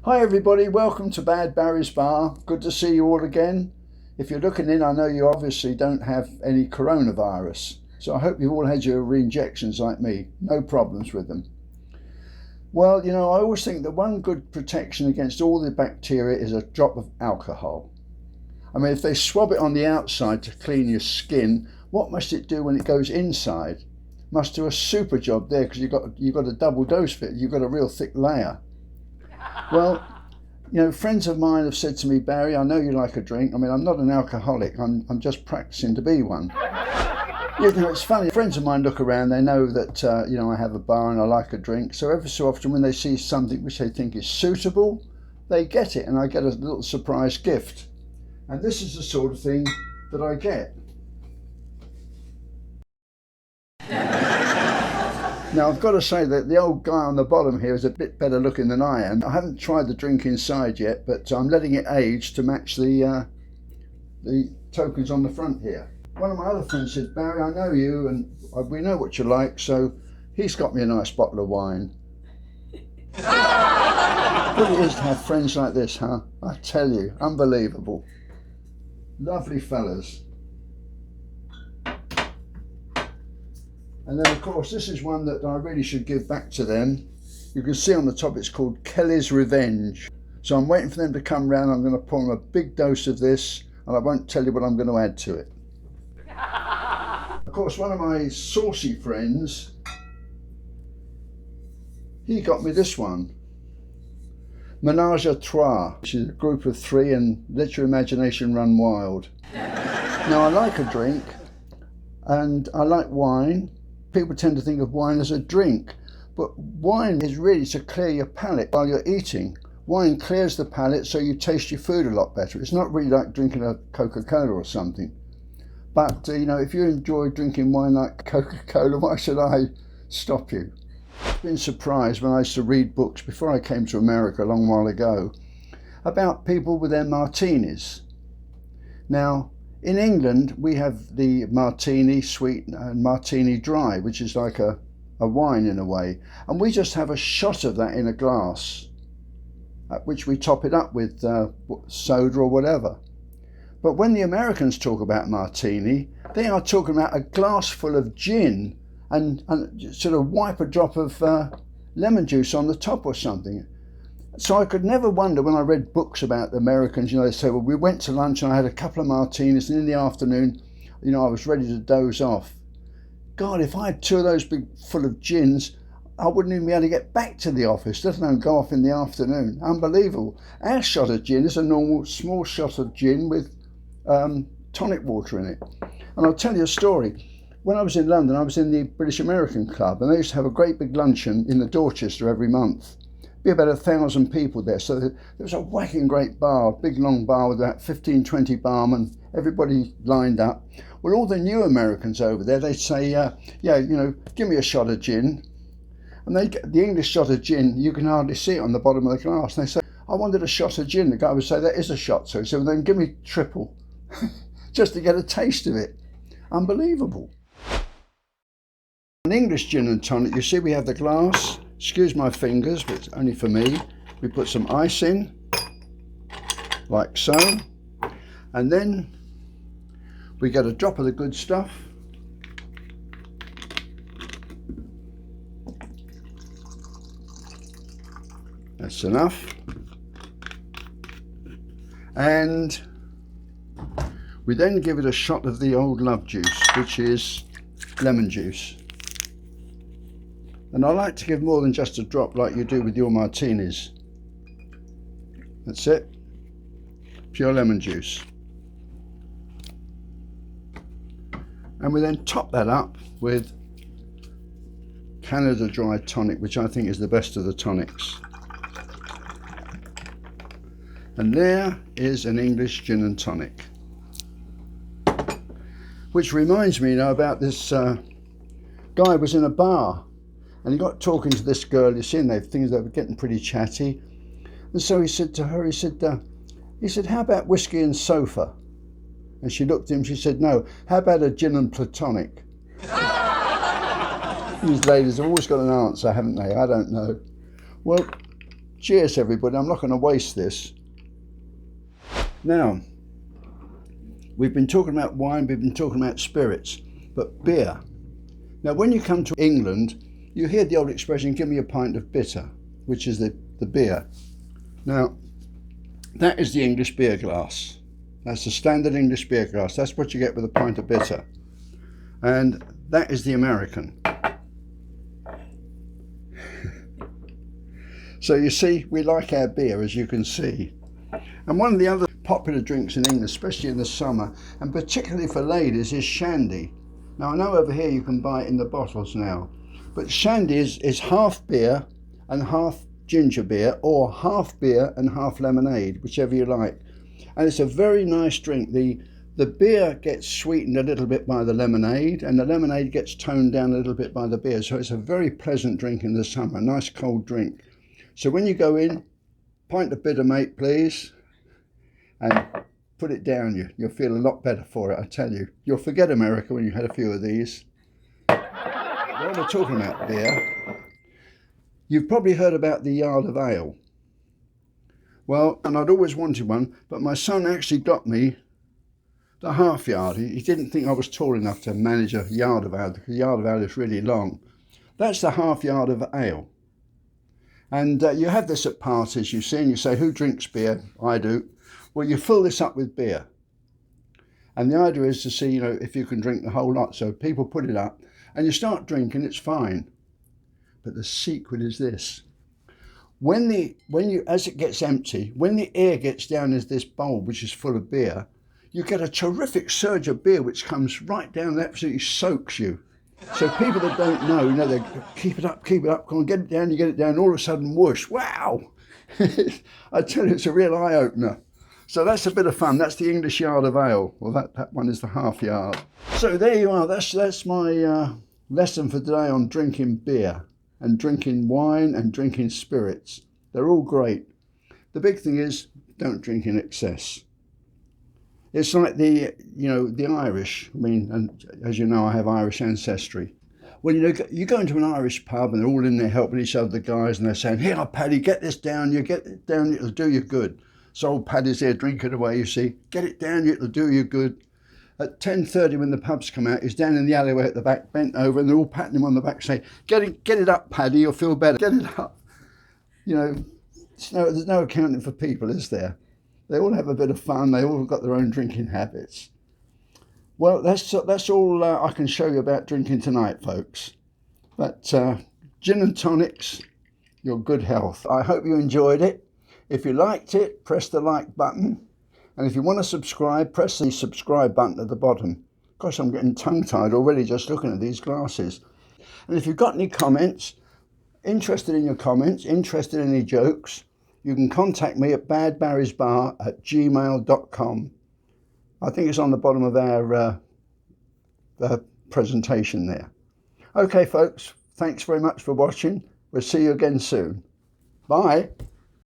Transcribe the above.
Hi everybody, welcome to Bad Barry's Bar. Good to see you all again. If you're looking in, I know you obviously don't have any coronavirus, so I hope you've all had your re-injections like me. No problems with them. Well, you know, I always think that one good protection against all the bacteria is a drop of alcohol. I mean, if they swab it on the outside to clean your skin, what must it do when it goes inside? Must do a super job there, because you've got a double dose of it. You've got a real thick layer. Well, you know, friends of mine have said to me, Barry, I know you like a drink. I mean, I'm not an alcoholic. I'm just practicing to be one. You know, it's funny. Friends of mine look around. They know that, you know, I have a bar and I like a drink. So every so often when they see something which they think is suitable, they get it. And I get a little surprise gift. And this is the sort of thing that I get. Now, I've got to say that the old guy on the bottom here is a bit better looking than I am. I haven't tried the drink inside yet, but I'm letting it age to match the tokens on the front here. One of my other friends said, Barry, I know you and we know what you like, so he's got me a nice bottle of wine. What it is to have friends like this, huh? I tell you, unbelievable. Lovely fellas. And then, of course, this is one that I really should give back to them. You can see on the top it's called Kelly's Revenge. So I'm waiting for them to come round. I'm going to pour them a big dose of this, and I won't tell you what I'm going to add to it. Of course, one of my saucy friends, he got me this one. Menage a Trois, which is a group of three, and let your imagination run wild. Now, I like a drink, and I like wine. People tend to think of wine as a drink, but wine is really to clear your palate while you're eating. Wine clears the palate so you taste your food a lot better. It's not really like drinking a Coca-Cola or something. But, you know, if you enjoy drinking wine like Coca-Cola, why should I stop you? I've been surprised when I used to read books before I came to America a long while ago about people with their martinis. Now, in England, we have the martini sweet and martini dry, which is like a wine in a way. And we just have a shot of that in a glass, at which we top it up with soda or whatever. But when the Americans talk about martini, they are talking about a glass full of gin and sort of wipe a drop of lemon juice on the top or something. So I could never wonder when I read books about the Americans, you know, they say, well, we went to lunch and I had a couple of martinis and in the afternoon, you know, I was ready to doze off. God, if I had two of those big full of gins, I wouldn't even be able to get back to the office, let alone go off in the afternoon. Unbelievable. Our shot of gin is a normal small shot of gin with tonic water in it. And I'll tell you a story. When I was in London, I was in the British American Club, and they used to have a great big luncheon in the Dorchester every month. Be about 1,000 people there, so there was a whacking great bar, big long bar with about 15-20 barmen, everybody lined up. Well, all the new Americans over there, they'd say, yeah, you know, give me a shot of gin. And they get the English shot of gin, you can hardly see it on the bottom of the glass. And they say, I wanted a shot of gin. The guy would say, that is a shot. So he said, well, then give me triple, just to get a taste of it. Unbelievable. An English gin and tonic, you see we have the glass. Excuse my fingers, but it's only for me. We put some ice in, like so, and then we get a drop of the good stuff. That's enough. And we then give it a shot of the old love juice, which is lemon juice. And I like to give more than just a drop like you do with your martinis. That's it. Pure lemon juice. And we then top that up with Canada Dry Tonic, which I think is the best of the tonics. And there is an English gin and tonic. Which reminds me now about this guy was in a bar. And he got talking to this girl, you see, and things that were getting pretty chatty. And so he said to her, he said, how about whiskey and sofa? And she looked at him, she said, no, how about a gin and platonic? These ladies have always got an answer, haven't they? I don't know. Well, Cheers everybody, I'm not going to waste this. Now, we've been talking about wine, we've been talking about spirits, but beer. Now when you come to England, you hear the old expression, give me a pint of bitter, which is the beer. Now, that is the English beer glass. That's the standard English beer glass. That's what you get with a pint of bitter. And that is the American. So you see, we like our beer, as you can see. And one of the other popular drinks in England, especially in the summer, and particularly for ladies, is shandy. Now I know over here you can buy it in the bottles now, but shandy is half beer and half ginger beer, or half beer and half lemonade, whichever you like. And it's a very nice drink. The beer gets sweetened a little bit by the lemonade, and the lemonade gets toned down a little bit by the beer. So it's a very pleasant drink in the summer, a nice cold drink. So when you go in, pint of bitter, mate, please, and put it down. You'll feel a lot better for it, I tell you. You'll forget America when you had a few of these. While we're talking about beer, you've probably heard about the yard of ale. Well, and I'd always wanted one, but my son actually got me the half yard. He didn't think I was tall enough to manage a yard of ale, because the yard of ale is really long. That's the half yard of ale. And you have this at parties, you see, and you say, who drinks beer? I do. Well, you fill this up with beer. And the idea is to see, you know, if you can drink the whole lot. So people put it up and you start drinking, it's fine. But the secret is this. As it gets empty, when the air gets down into this bowl, which is full of beer, you get a terrific surge of beer, which comes right down and absolutely soaks you. So people that don't know, you know, they keep it up, come on, get it down, you get it down, all of a sudden, whoosh, wow. I tell you, it's a real eye-opener. So that's a bit of fun. That's the English yard of ale. Well, that one is the half yard. So there you are. That's my lesson for today on drinking beer and drinking wine and drinking spirits. They're all great. The big thing is, don't drink in excess. It's like the Irish. I mean, and as you know, I have Irish ancestry. Well, you go into an Irish pub and they're all in there helping each other, the guys, and they're saying, here, Paddy, get this down. You get it down, it'll do you good. So old Paddy's there drinking away, you see. Get it down, it'll do you good. At 10:30 when the pubs come out, he's down in the alleyway at the back, bent over, and they're all patting him on the back saying, get it up, Paddy, you'll feel better. Get it up. You know, there's no accounting for people, is there? They all have a bit of fun. They all got their own drinking habits. Well, that's all I can show you about drinking tonight, folks. But gin and tonics, your good health. I hope you enjoyed it. If you liked it, press the like button. And if you want to subscribe, press the subscribe button at the bottom. Gosh, I'm getting tongue-tied already just looking at these glasses. And if you've got any comments, interested in your comments, interested in any jokes, you can contact me at badbarrysbar@gmail.com. I think it's on the bottom of our presentation there. Okay, folks, thanks very much for watching. We'll see you again soon. Bye.